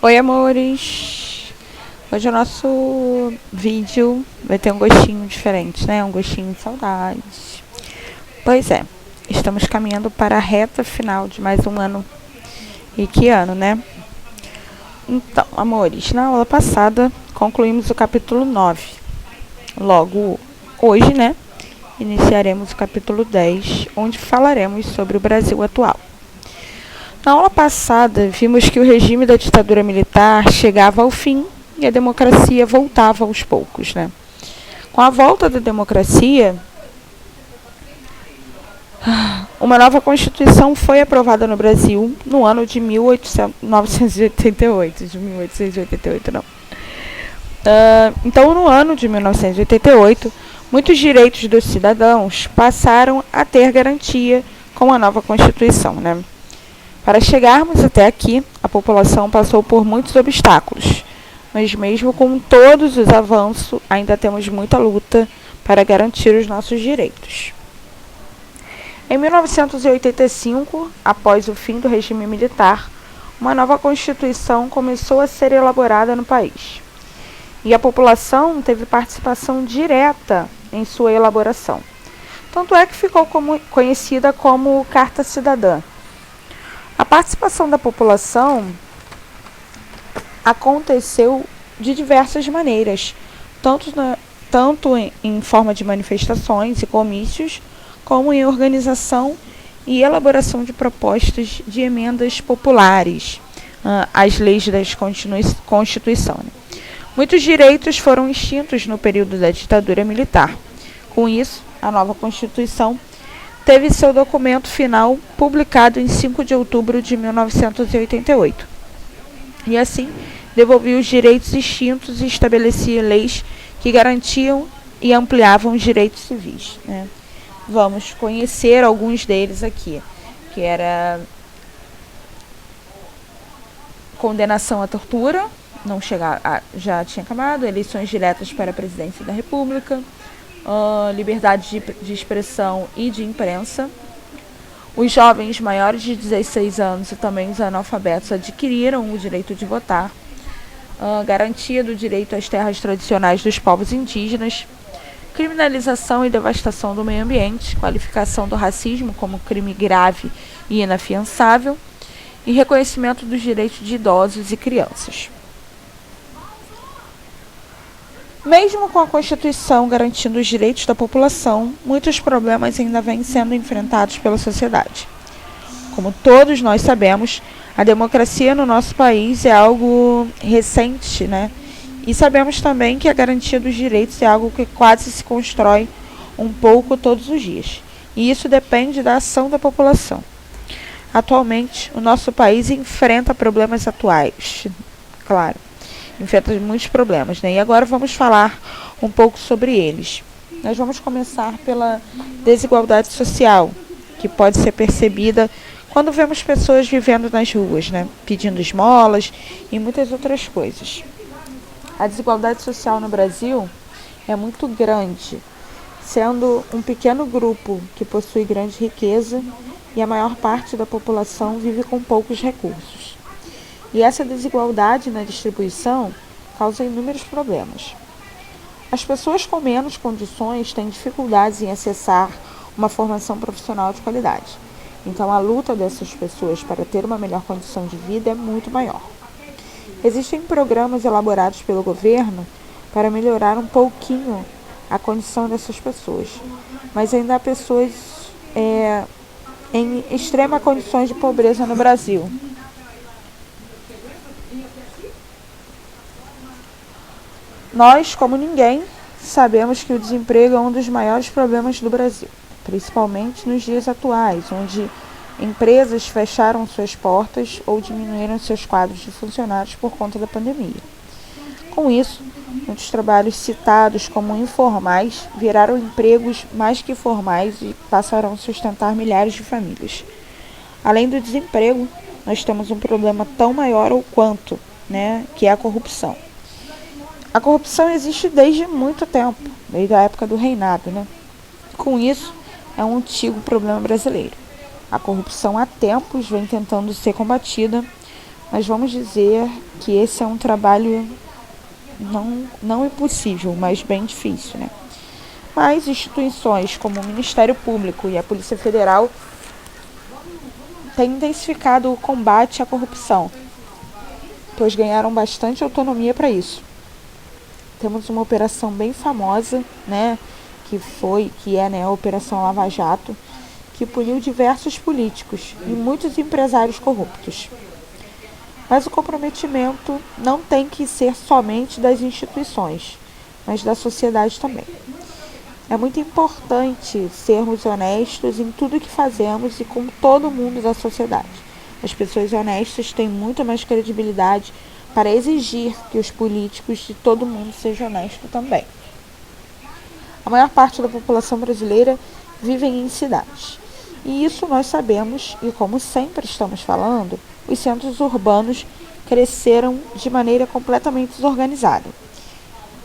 Oi, amores! Hoje o nosso vídeo vai ter um gostinho diferente, né? Um gostinho de saudade. Pois é, estamos caminhando para a reta final de mais um ano. E que ano, né? Então, amores, na aula passada concluímos o capítulo 9. Logo, hoje, né? Iniciaremos o capítulo 10, onde falaremos sobre o Brasil atual. Na aula passada, vimos que o regime da ditadura militar chegava ao fim e a democracia voltava aos poucos, né? Com a volta da democracia, uma nova Constituição foi aprovada no Brasil no ano de 1888, não. Então, no ano de 1988, muitos direitos dos cidadãos passaram a ter garantia com a nova Constituição, né? Para chegarmos até aqui, a população passou por muitos obstáculos, mas mesmo com todos os avanços, ainda temos muita luta para garantir os nossos direitos. Em 1985, após o fim do regime militar, uma nova Constituição começou a ser elaborada no país. E a população teve participação direta em sua elaboração. Tanto é que ficou conhecida como Carta Cidadã. A participação da população aconteceu de diversas maneiras, tanto em forma de manifestações e comícios, como em organização e elaboração de propostas de emendas populares às leis da Constituição. Muitos direitos foram extintos no período da ditadura militar. Com isso, a nova Constituição teve seu documento final publicado em 5 de outubro de 1988. E assim, devolvia os direitos extintos e estabelecia leis que garantiam e ampliavam os direitos civis, né? Vamos conhecer alguns deles aqui, que era condenação à tortura, já tinha acabado, eleições diretas para a presidência da República, liberdade de expressão e de imprensa. Os jovens maiores de 16 anos e também os analfabetos adquiriram o direito de votar. Garantia do direito às terras tradicionais dos povos indígenas. Criminalização e devastação do meio ambiente. Qualificação do racismo como crime grave e inafiançável. E reconhecimento dos direitos de idosos e crianças. Mesmo com a Constituição garantindo os direitos da população, muitos problemas ainda vêm sendo enfrentados pela sociedade. Como todos nós sabemos, a democracia no nosso país é algo recente, né? E sabemos também que a garantia dos direitos é algo que quase se constrói um pouco todos os dias. E isso depende da ação da população. Atualmente, o nosso país enfrenta problemas atuais, claro. Enfrenta muitos problemas, né? E agora vamos falar um pouco sobre eles. Nós vamos começar pela desigualdade social, que pode ser percebida quando vemos pessoas vivendo nas ruas, né? Pedindo esmolas e muitas outras coisas. A desigualdade social no Brasil é muito grande, sendo um pequeno grupo que possui grande riqueza e a maior parte da população vive com poucos recursos. E essa desigualdade na distribuição causa inúmeros problemas. As pessoas com menos condições têm dificuldades em acessar uma formação profissional de qualidade. Então, a luta dessas pessoas para ter uma melhor condição de vida é muito maior. Existem programas elaborados pelo governo para melhorar um pouquinho a condição dessas pessoas, mas ainda há pessoas em extrema condições de pobreza no Brasil. Nós, como ninguém, sabemos que o desemprego é um dos maiores problemas do Brasil, principalmente nos dias atuais, onde empresas fecharam suas portas ou diminuíram seus quadros de funcionários por conta da pandemia. Com isso, muitos trabalhos citados como informais viraram empregos mais que formais e passaram a sustentar milhares de famílias. Além do desemprego, nós temos um problema tão maior ou quanto, né, que é a corrupção. A corrupção existe desde muito tempo, desde a época do reinado, né? Com isso, é um antigo problema brasileiro. A corrupção há tempos vem tentando ser combatida Mas vamos dizer que esse é um trabalho não impossível, mas bem difícil, né? Mas instituições como o Ministério Público e a Polícia Federal têm intensificado o combate à corrupção, pois ganharam bastante autonomia para isso. Temos uma operação bem famosa, né, que é, né, a Operação Lava Jato, que puniu diversos políticos e muitos empresários corruptos. Mas o comprometimento não tem que ser somente das instituições, mas da sociedade também. É muito importante sermos honestos em tudo que fazemos e com todo mundo da sociedade. As pessoas honestas têm muito mais credibilidade para exigir que os políticos de todo mundo sejam honestos também. A maior parte da população brasileira vive em cidades. E isso nós sabemos, e como sempre estamos falando, os centros urbanos cresceram de maneira completamente desorganizada.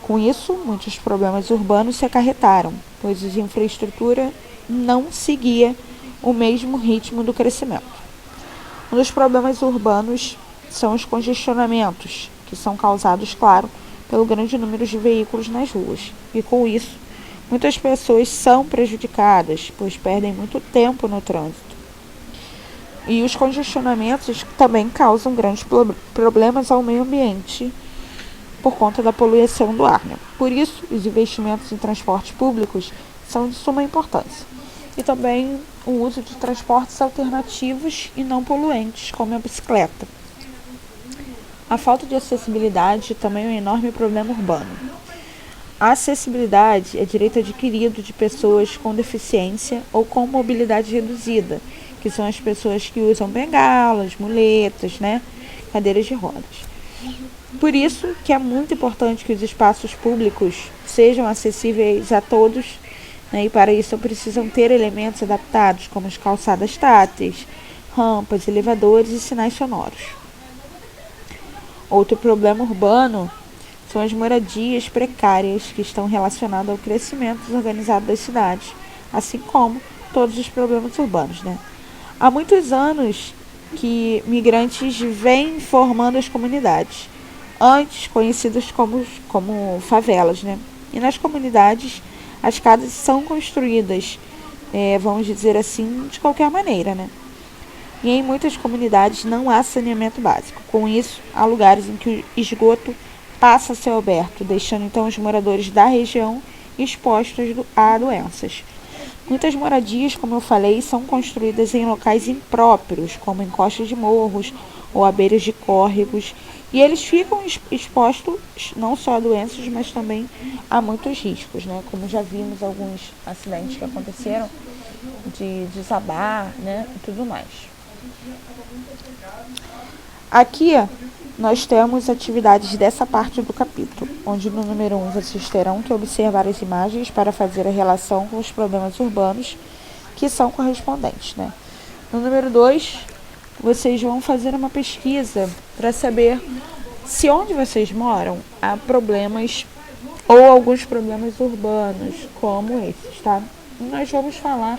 Com isso, muitos problemas urbanos se acarretaram, pois a infraestrutura não seguia o mesmo ritmo do crescimento. Um dos problemas urbanos são os congestionamentos, que são causados, claro, pelo grande número de veículos nas ruas. E com isso, muitas pessoas são prejudicadas, pois perdem muito tempo no trânsito. E os congestionamentos também causam grandes problemas ao meio ambiente por conta da poluição do ar, né? Por isso, os investimentos em transportes públicos são de suma importância. E também o uso de transportes alternativos e não poluentes, como a bicicleta. A falta de acessibilidade também é um enorme problema urbano. A acessibilidade é direito adquirido de pessoas com deficiência ou com mobilidade reduzida, que são as pessoas que usam bengalas, muletas, né, cadeiras de rodas. Por isso que é muito importante que os espaços públicos sejam acessíveis a todos, né, e para isso precisam ter elementos adaptados, como as calçadas táteis, rampas, elevadores e sinais sonoros. Outro problema urbano são as moradias precárias, que estão relacionadas ao crescimento desorganizado das cidades, assim como todos os problemas urbanos, né? Há muitos anos que migrantes vêm formando as comunidades, antes conhecidas como favelas, né? E nas comunidades, as casas são construídas, vamos dizer assim, de qualquer maneira, né? E em muitas comunidades não há saneamento básico. Com isso, há lugares em que o esgoto passa a ser aberto, deixando então os moradores da região expostos a doenças. Muitas moradias, como eu falei, são construídas em locais impróprios, como encostas de morros ou à beira de córregos, e eles ficam expostos não só a doenças, mas também a muitos riscos, né? Como já vimos alguns acidentes que aconteceram de desabar, né, e tudo mais. Aqui nós temos atividades dessa parte do capítulo, onde no número 1 vocês terão que observar as imagens para fazer a relação com os problemas urbanos que são correspondentes, né? No número 2, vocês vão fazer uma pesquisa para saber se onde vocês moram há problemas ou alguns problemas urbanos como esses, tá? E nós vamos falar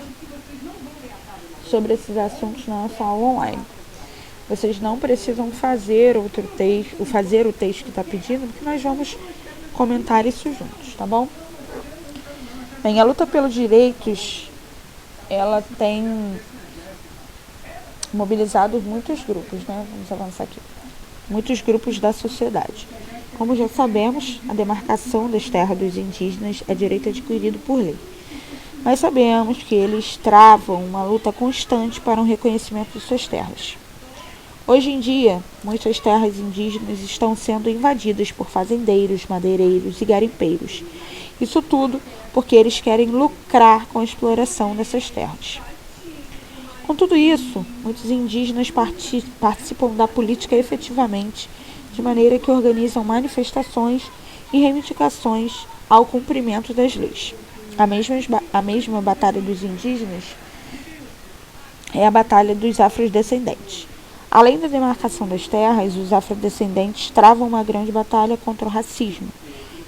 sobre esses assuntos na nossa aula online. Vocês não precisam fazer o texto que está pedindo, porque nós vamos comentar isso juntos, tá bom? Bem, a luta pelos direitos, ela tem mobilizado muitos grupos, né? Vamos avançar aqui. Muitos grupos da sociedade. Como já sabemos, a demarcação das terras dos indígenas é direito adquirido por lei. Mas sabemos que eles travam uma luta constante para um reconhecimento de suas terras. Hoje em dia, muitas terras indígenas estão sendo invadidas por fazendeiros, madeireiros e garimpeiros. Isso tudo porque eles querem lucrar com a exploração dessas terras. Com tudo isso, muitos indígenas participam da política efetivamente, de maneira que organizam manifestações e reivindicações ao cumprimento das leis. A mesma batalha dos indígenas é a batalha dos afrodescendentes. Além da demarcação das terras, os afrodescendentes travam uma grande batalha contra o racismo,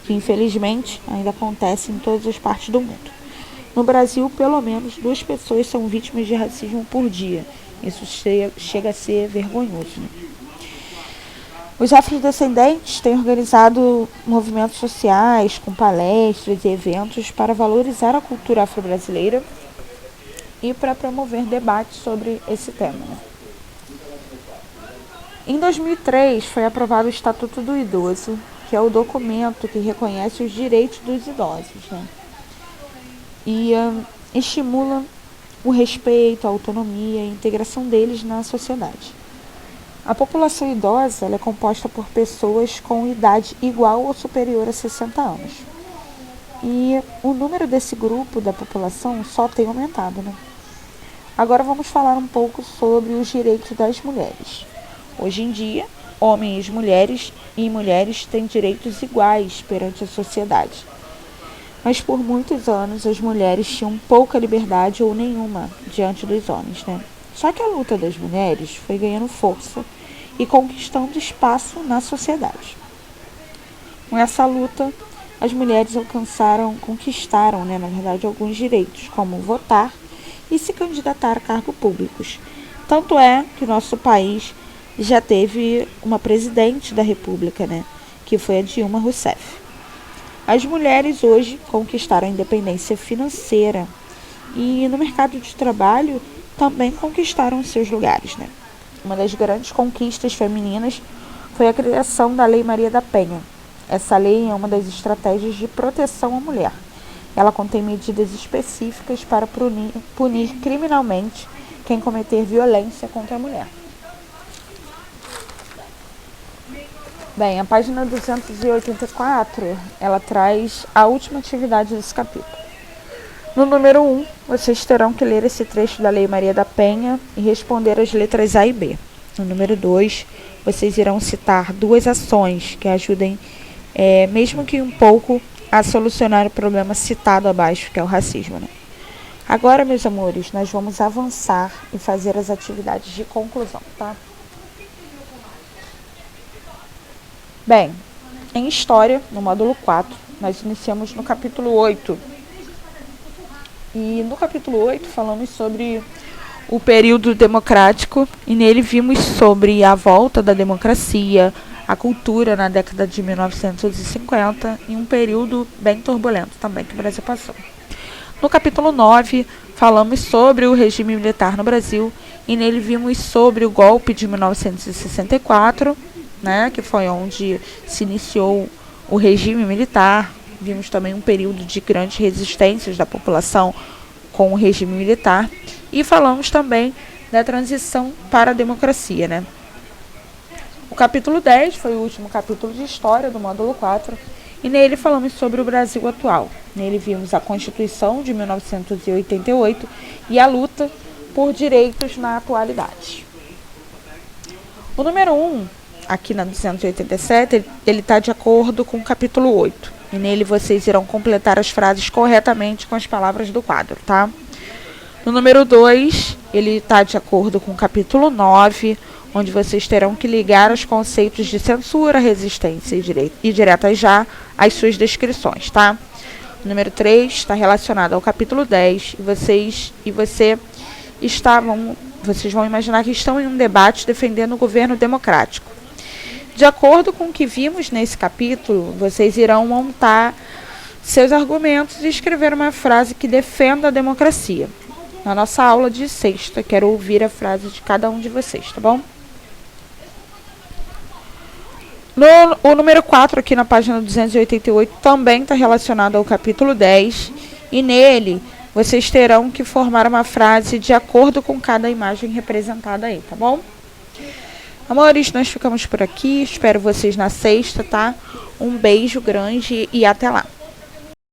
que infelizmente ainda acontece em todas as partes do mundo. No Brasil, pelo menos 2 pessoas são vítimas de racismo por dia. Isso chega a ser vergonhoso, né? Os afrodescendentes têm organizado movimentos sociais, com palestras e eventos para valorizar a cultura afro-brasileira e para promover debates sobre esse tema, né? Em 2003, foi aprovado o Estatuto do Idoso, que é o documento que reconhece os direitos dos idosos, né? E estimula o respeito, a autonomia e a integração deles na sociedade. A população idosa ela é composta por pessoas com idade igual ou superior a 60 anos. E o número desse grupo da população só tem aumentado, né? Agora vamos falar um pouco sobre os direitos das mulheres. Hoje em dia, homens e mulheres têm direitos iguais perante a sociedade. Mas por muitos anos as mulheres tinham pouca liberdade ou nenhuma diante dos homens, né? Só que a luta das mulheres foi ganhando força e conquistando espaço na sociedade. Com essa luta, as mulheres conquistaram, né, na verdade, alguns direitos, como votar e se candidatar a cargos públicos. Tanto é que o nosso país já teve uma presidente da República, né, que foi a Dilma Rousseff. As mulheres hoje conquistaram a independência financeira e no mercado de trabalho também conquistaram seus lugares, né? Uma das grandes conquistas femininas foi a criação da Lei Maria da Penha. Essa lei é uma das estratégias de proteção à mulher. Ela contém medidas específicas para punir criminalmente quem cometer violência contra a mulher. Bem, a página 284, ela traz a última atividade desse capítulo. No número 1, vocês terão que ler esse trecho da Lei Maria da Penha e responder as letras A e B. No número 2, vocês irão citar 2 ações que ajudem, mesmo que um pouco, a solucionar o problema citado abaixo, que é o racismo, né? Agora, meus amores, nós vamos avançar e fazer as atividades de conclusão, tá? Bem, em História, no módulo 4, nós iniciamos no capítulo 8. E no capítulo 8 falamos sobre o período democrático e nele vimos sobre a volta da democracia, a cultura na década de 1950 e um período bem turbulento também que o Brasil passou. No capítulo 9, falamos sobre o regime militar no Brasil e nele vimos sobre o golpe de 1964, né, que foi onde se iniciou o regime militar. Vimos também um período de grandes resistências da população com o regime militar e falamos também da transição para a democracia, né? O capítulo 10 foi o último capítulo de História do módulo 4 e nele falamos sobre o Brasil atual. Nele vimos a Constituição de 1988 e a luta por direitos na atualidade. O número 1, aqui na 287, ele está de acordo com o capítulo 8. E nele vocês irão completar as frases corretamente com as palavras do quadro, tá? No número 2, ele está de acordo com o capítulo 9, onde vocês terão que ligar os conceitos de censura, resistência e diretas já às suas descrições, tá? O número 3 está relacionado ao capítulo 10 e vocês vão imaginar que estão em um debate defendendo o governo democrático. De acordo com o que vimos nesse capítulo, vocês irão montar seus argumentos e escrever uma frase que defenda a democracia. Na nossa aula de sexta, quero ouvir a frase de cada um de vocês, tá bom? O número 4, aqui na página 288, também está relacionado ao capítulo 10. E nele, vocês terão que formar uma frase de acordo com cada imagem representada aí, tá bom? Amores, nós ficamos por aqui. Espero vocês na sexta, tá? Um beijo grande e até lá.